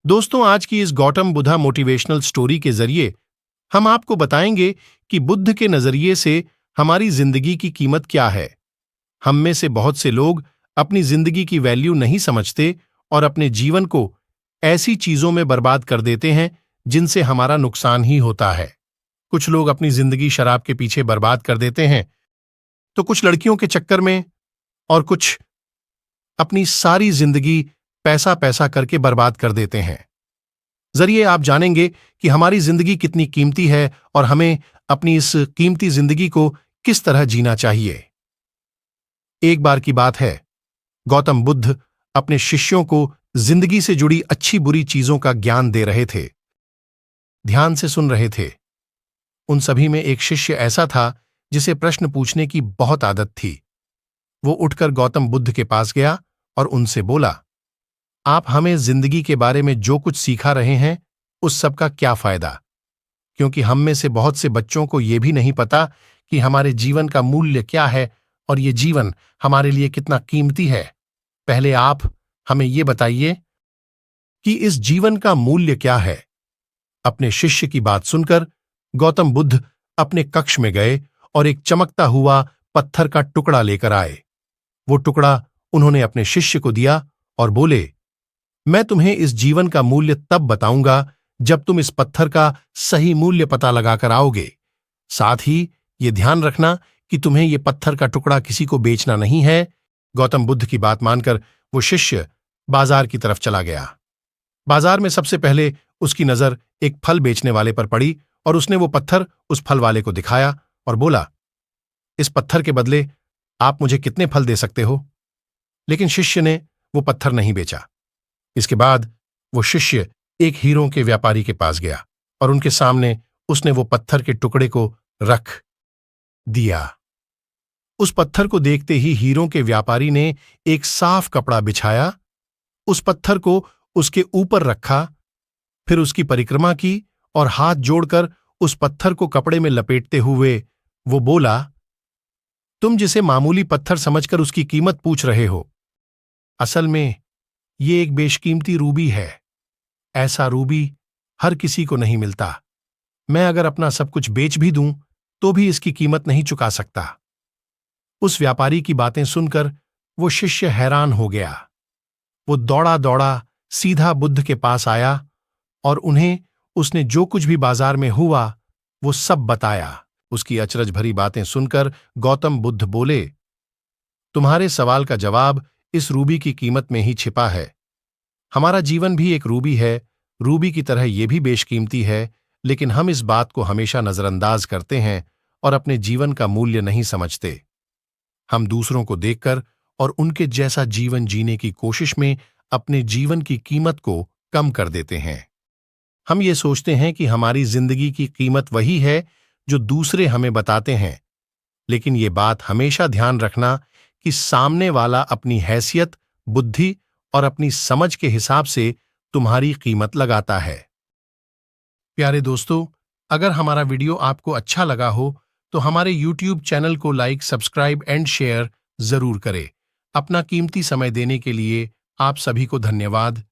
दोस्तों, आज की इस गौतम बुद्धा मोटिवेशनल स्टोरी के जरिए हम आपको बताएंगे कि बुद्ध के नजरिए से हमारी जिंदगी की कीमत क्या है। हम में से बहुत से लोग अपनी जिंदगी की वैल्यू नहीं समझते और अपने जीवन को ऐसी चीजों में बर्बाद कर देते हैं जिनसे हमारा नुकसान ही होता है। कुछ लोग अपनी जिंदगी शराब के पीछे बर्बाद कर देते हैं, तो कुछ लड़कियों के चक्कर में, और कुछ अपनी सारी जिंदगी पैसा पैसा करके बर्बाद कर देते हैं। जरिए आप जानेंगे कि हमारी जिंदगी कितनी कीमती है और हमें अपनी इस कीमती जिंदगी को किस तरह जीना चाहिए। एक बार की बात है, गौतम बुद्ध अपने शिष्यों को जिंदगी से जुड़ी अच्छी बुरी चीजों का ज्ञान दे रहे थे। ध्यान से सुन रहे थे। उन सभी में एक शिष्य ऐसा था जिसे प्रश्न पूछने की बहुत आदत थी। वो उठकर गौतम बुद्ध के पास गया और उनसे बोला, आप हमें जिंदगी के बारे में जो कुछ सिखा रहे हैं उस सब का क्या फायदा, क्योंकि हम में से बहुत से बच्चों को यह भी नहीं पता कि हमारे जीवन का मूल्य क्या है और ये जीवन हमारे लिए कितना कीमती है। पहले आप हमें ये बताइए कि इस जीवन का मूल्य क्या है। अपने शिष्य की बात सुनकर गौतम बुद्ध अपने कक्ष में गए और एक चमकता हुआ पत्थर का टुकड़ा लेकर आए। वो टुकड़ा उन्होंने अपने शिष्य को दिया और बोले, मैं तुम्हें इस जीवन का मूल्य तब बताऊंगा जब तुम इस पत्थर का सही मूल्य पता लगाकर आओगे। साथ ही ये ध्यान रखना कि तुम्हें ये पत्थर का टुकड़ा किसी को बेचना नहीं है। गौतम बुद्ध की बात मानकर वो शिष्य बाजार की तरफ चला गया। बाजार में सबसे पहले उसकी नजर एक फल बेचने वाले पर पड़ी और उसने वो पत्थर उस फल वाले को दिखाया और बोला, इस पत्थर के बदले आप मुझे कितने फल दे सकते हो। लेकिन शिष्य ने वो पत्थर नहीं बेचा। इसके बाद वो शिष्य एक हीरों के व्यापारी के पास गया और उनके सामने उसने वो पत्थर के टुकड़े को रख दिया। उस पत्थर को देखते ही हीरों के व्यापारी ने एक साफ कपड़ा बिछाया, उस पत्थर को उसके ऊपर रखा, फिर उसकी परिक्रमा की और हाथ जोड़कर उस पत्थर को कपड़े में लपेटते हुए वो बोला, तुम जिसे मामूली पत्थर समझकर उसकी कीमत पूछ रहे हो, असल में ये एक बेशकीमती रूबी है। ऐसा रूबी हर किसी को नहीं मिलता। मैं अगर अपना सब कुछ बेच भी दूं तो भी इसकी कीमत नहीं चुका सकता। उस व्यापारी की बातें सुनकर वो शिष्य हैरान हो गया। वो दौड़ा दौड़ा सीधा बुद्ध के पास आया और उन्हें उसने जो कुछ भी बाजार में हुआ वो सब बताया। उसकी अचरज भरी बातें सुनकर गौतम बुद्ध बोले, तुम्हारे सवाल का जवाब इस रूबी की कीमत में ही छिपा है। हमारा जीवन भी एक रूबी है, रूबी की तरह यह भी बेशकीमती है, लेकिन हम इस बात को हमेशा नजरअंदाज करते हैं और अपने जीवन का मूल्य नहीं समझते। हम दूसरों को देखकर और उनके जैसा जीवन जीने की कोशिश में अपने जीवन की कीमत को कम कर देते हैं। हम ये सोचते हैं कि हमारी जिंदगी की कीमत वही है जो दूसरे हमें बताते हैं, लेकिन ये बात हमेशा ध्यान रखना कि सामने वाला अपनी हैसियत, बुद्धि और अपनी समझ के हिसाब से तुम्हारी कीमत लगाता है। प्यारे दोस्तों, अगर हमारा वीडियो आपको अच्छा लगा हो तो हमारे YouTube चैनल को लाइक, सब्सक्राइब एंड शेयर जरूर करें। अपना कीमती समय देने के लिए आप सभी को धन्यवाद।